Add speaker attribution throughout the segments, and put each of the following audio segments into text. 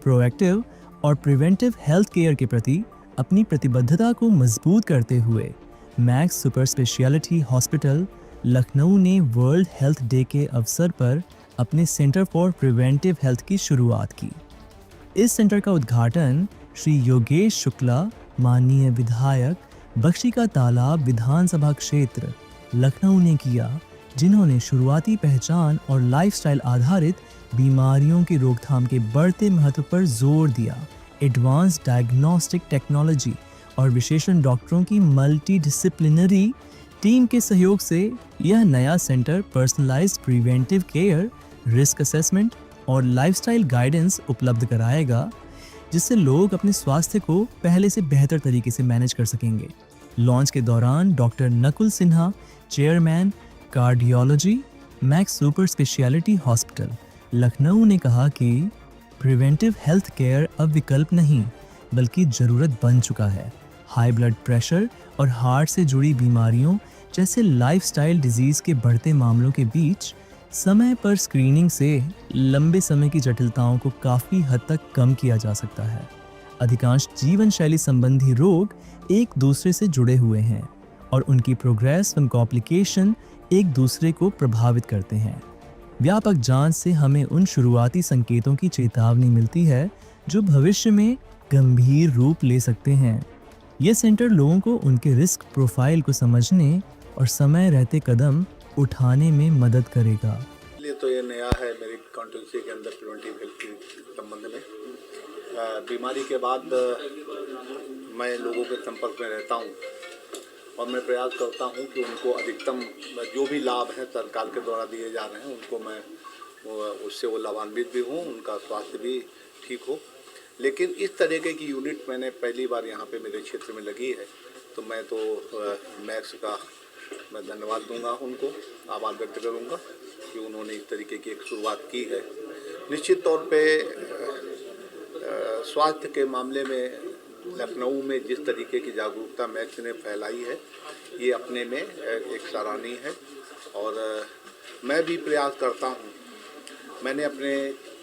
Speaker 1: Proactive और preventive health care के प्रति अपनी प्रतिबद्धता को मजबूत करते हुए max super speciality hospital Lucknow ने वर्ल्ड हेल्थ डे के अवसर पर अपने सेंटर फॉर प्रिवेंटिव हेल्थ की शुरुआत की। इस सेंटर का उद्घाटन श्री योगेश शुक्ला, माननीय विधायक, बख्शी का तालाब विधानसभा क्षेत्र लखनऊ ने किया, जिन्होंने शुरुआती पहचान और लाइफस्टाइल आधारित बीमारियों की रोकथाम के बढ़ते महत्व पर जोर दिया। एडवांस डायग्नोस्टिक टेक्नोलॉजी और विशेषज्ञ डॉक्टरों की मल्टी डिसिप्लिनरी टीम के सहयोग से यह नया centre personalised preventive care, risk assessment और लाइफस्टाइल गाइडेंस उपलब्ध कराएगा, जिससे लोग अपने स्वास्थ्य को पहले से बेहतर तरीके से मैनेज कर सकेंगे। लॉन्च के दौरान doctor Nakul Sinha, chairman cardiology, max super speciality hospital Lucknow ने कहा कि प्रिवेंटिव हेल्थ केयर अब विकल्प नहीं बल्कि ज़रूरत बन चुका है। हाई ब्लड प्रेशर और हार्ट से जुड़ी बीमारियों जैसे लाइफस्टाइल डिजीज़ के बढ़ते मामलों के बीच समय पर स्क्रीनिंग से लंबे समय की जटिलताओं को काफ़ी हद तक कम किया जा सकता है। अधिकांश जीवन शैली संबंधी रोग एक दूसरे से जुड़े हुए हैं और उनकी प्रोग्रेस और कॉम्प्लिकेशन एक दूसरे को प्रभावित करते हैं। व्यापक जांच से हमें उन शुरुआती संकेतों की चेतावनी मिलती है जो भविष्य में गंभीर रूप ले सकते हैं। ये सेंटर लोगों को उनके रिस्क प्रोफाइल को समझने और समय रहते कदम उठाने में मदद करेगा।
Speaker 2: इसलिए तो ये नया है मेरी कॉन्स्टिट्यूंसी के अंदर प्रिवेंटिव हेल्थ के संबंध में। बीमारी के बाद मैं लोगों के संपर्क में रहता हूँ और मैं प्रयास करता हूँ कि उनको अधिकतम जो भी लाभ हैं सरकार के द्वारा दिए जा रहे हैं उनको मैं उससे वो लाभान्वित भी हूँ, उनका स्वास्थ्य भी ठीक हो। लेकिन इस तरीके की यूनिट मैंने पहली बार यहाँ पे मेरे क्षेत्र में लगी है, तो मैं तो मैक्स का मैं धन्यवाद दूंगा, उनको आभार व्यक्त करूंगा कि उन्होंने इस तरीके की एक शुरुआत की है। निश्चित तौर पे स्वास्थ्य के मामले में लखनऊ में जिस तरीके की जागरूकता मैक्स ने फैलाई है, ये अपने में एक सराहनीय है। और मैं भी प्रयास करता हूँ, मैंने अपने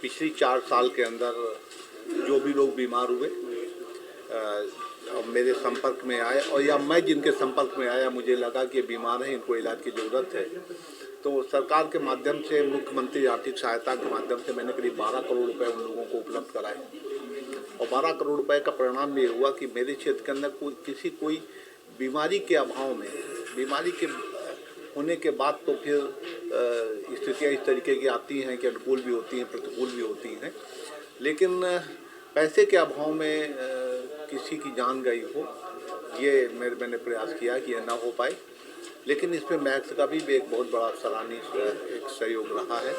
Speaker 2: पिछली 4 साल के अंदर जो भी लोग बीमार हुए और मेरे संपर्क में आए और या मैं जिनके संपर्क में आया मुझे लगा कि बीमार हैं, इनको इलाज की ज़रूरत है, तो सरकार के माध्यम से, मुख्यमंत्री आर्थिक सहायता के माध्यम से मैंने करीब 12 करोड़ रुपए उन लोगों को उपलब्ध कराए। और 12 करोड़ रुपए का परिणाम ये हुआ कि मेरे क्षेत्र के अंदर कोई बीमारी के अभाव में, बीमारी के होने के बाद तो फिर स्थितियाँ इस तरीके की आती हैं कि अनुकूल भी होती हैं, प्रतिकूल भी होती हैं, लेकिन पैसे के अभाव में किसी की जान गई हो, ये मैंने प्रयास किया कि यह ना हो पाए। लेकिन इसमें मैक्स का भी एक बहुत बड़ा सराहनीय एक सहयोग रहा है।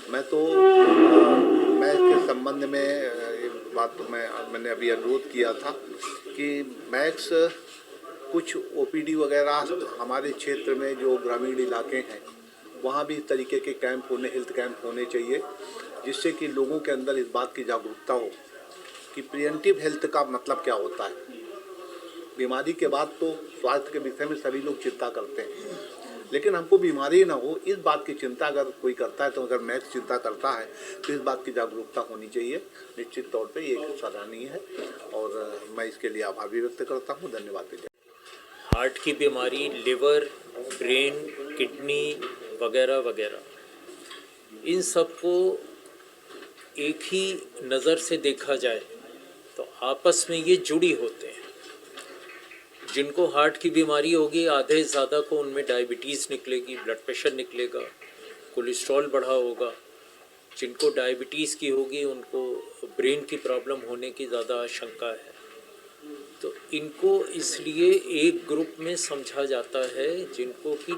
Speaker 2: मैं तो मैक्स के संबंध में एक बात तो मैंने अभी अनुरोध किया था कि मैक्स कुछ ओपीडी वगैरह हमारे क्षेत्र में जो ग्रामीण इलाके हैं वहाँ भी इस तरीके के कैंप होने, हेल्थ कैंप होने चाहिए, जिससे कि लोगों के अंदर इस बात की जागरूकता हो कि प्रिवेंटिव हेल्थ का मतलब क्या होता है। बीमारी के बाद तो स्वास्थ्य के विषय में सभी लोग चिंता करते हैं, लेकिन हमको बीमारी ना हो इस बात की चिंता अगर कोई करता है, तो अगर मैक्स चिंता करता है तो इस बात की जागरूकता होनी चाहिए। निश्चित तौर पे ये एक सराहनीय है और मैं इसके लिए आभार भी व्यक्त करता हूँ। धन्यवाद।
Speaker 3: हार्ट की बीमारी, लिवर, ब्रेन, किडनी वगैरह वगैरह, इन सब को एक ही नज़र से देखा जाए तो आपस में ये जुड़ी होते हैं। जिनको हार्ट की बीमारी होगी आधे ज़्यादा को उनमें डायबिटीज़ निकलेगी, ब्लड प्रेशर निकलेगा, कोलेस्ट्रॉल बढ़ा होगा। जिनको डायबिटीज़ की होगी उनको ब्रेन की प्रॉब्लम होने की ज़्यादा आशंका है। तो इनको इसलिए एक ग्रुप में समझा जाता है जिनको कि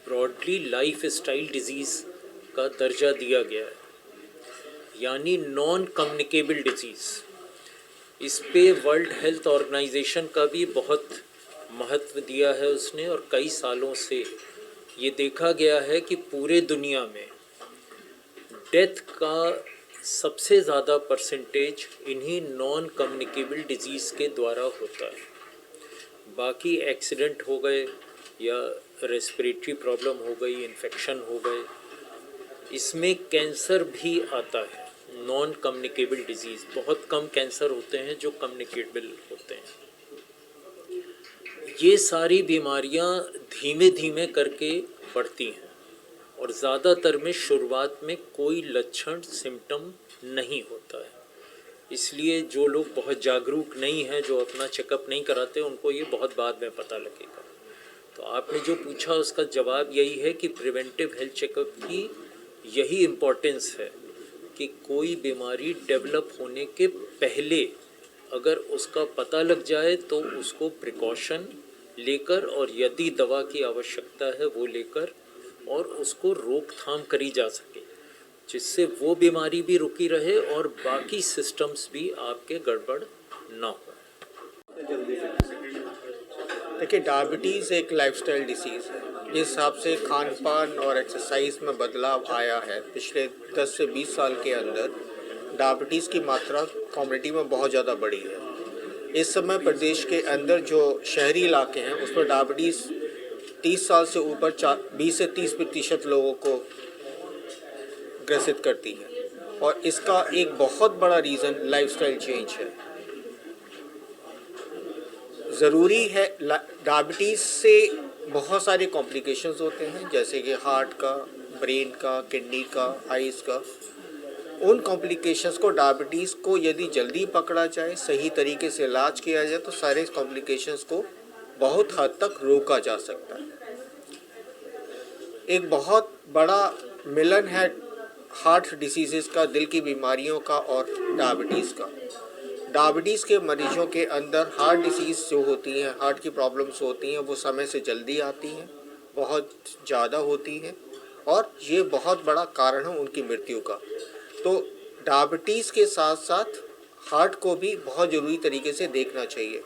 Speaker 3: ब्रॉडली लाइफ स्टाइल डिजीज़ का दर्जा दिया गया है, यानी नॉन कम्युनिकेबल डिजीज़। इस पे वर्ल्ड हेल्थ ऑर्गेनाइजेशन का भी बहुत महत्व दिया है उसने, और कई सालों से ये देखा गया है कि पूरे दुनिया में डेथ का सबसे ज़्यादा परसेंटेज इन्हीं नॉन कम्युनिकेबल डिजीज़ के द्वारा होता है। बाकी एक्सीडेंट हो गए या रेस्पिरेटरी प्रॉब्लम हो गई, इन्फेक्शन हो गए, इसमें कैंसर भी आता है, नॉन कम्युनिकेबल डिजीज़, बहुत कम कैंसर होते हैं जो कम्युनिकेबल होते हैं। ये सारी बीमारियां धीमे धीमे करके बढ़ती हैं और ज़्यादातर में शुरुआत में कोई लक्षण सिम्टम नहीं होता है। इसलिए जो लोग बहुत जागरूक नहीं हैं, जो अपना चेकअप नहीं कराते, उनको ये बहुत बाद में पता लगेगा। तो आपने जो पूछा उसका जवाब यही है कि प्रिवेंटिव हेल्थ चेकअप की यही इम्पोर्टेंस है कि कोई बीमारी डेवलप होने के पहले अगर उसका पता लग जाए तो उसको प्रिकॉशन लेकर और यदि दवा की आवश्यकता है वो लेकर और उसको रोकथाम करी जा सके, जिससे वो बीमारी भी रुकी रहे और बाकी सिस्टम्स भी आपके गड़बड़ ना हो।
Speaker 4: देखिए, डायबिटीज़ एक लाइफस्टाइल डिसीज़ है। जिस हिसाब से खान पान और एक्सरसाइज में बदलाव आया है पिछले 10 से 20 साल के अंदर, डायबिटीज़ की मात्रा कम्युनिटी में बहुत ज़्यादा बढ़ी है। इस समय प्रदेश के अंदर जो शहरी इलाके हैं उसमें डायबिटीज़ 30 साल से ऊपर 20 से 30% लोगों को ग्रसित करती है और इसका एक बहुत बड़ा रीज़न लाइफस्टाइल चेंज है। ज़रूरी है, डायबिटीज़ से बहुत सारे कॉम्प्लिकेशंस होते हैं, जैसे कि हार्ट का, ब्रेन का, किडनी का, आइज़ का। उन कॉम्प्लिकेशंस को, डायबिटीज़ को यदि जल्दी पकड़ा जाए, सही तरीके से इलाज किया जाए तो सारे कॉम्प्लिकेशंस को बहुत हद तक रोका जा सकता है। एक बहुत बड़ा मिलन है हार्ट डिसीज़ का, दिल की बीमारियों का और डायबिटीज़ का। डायबिटीज़ के मरीजों के अंदर हार्ट डिसीज़ जो होती हैं, हार्ट की प्रॉब्लम्स होती हैं, वो समय से जल्दी आती हैं, बहुत ज़्यादा होती हैं और ये बहुत बड़ा कारण है उनकी मृत्यु का। तो डायबिटीज़ के साथ साथ हार्ट को भी बहुत ज़रूरी तरीके से देखना चाहिए।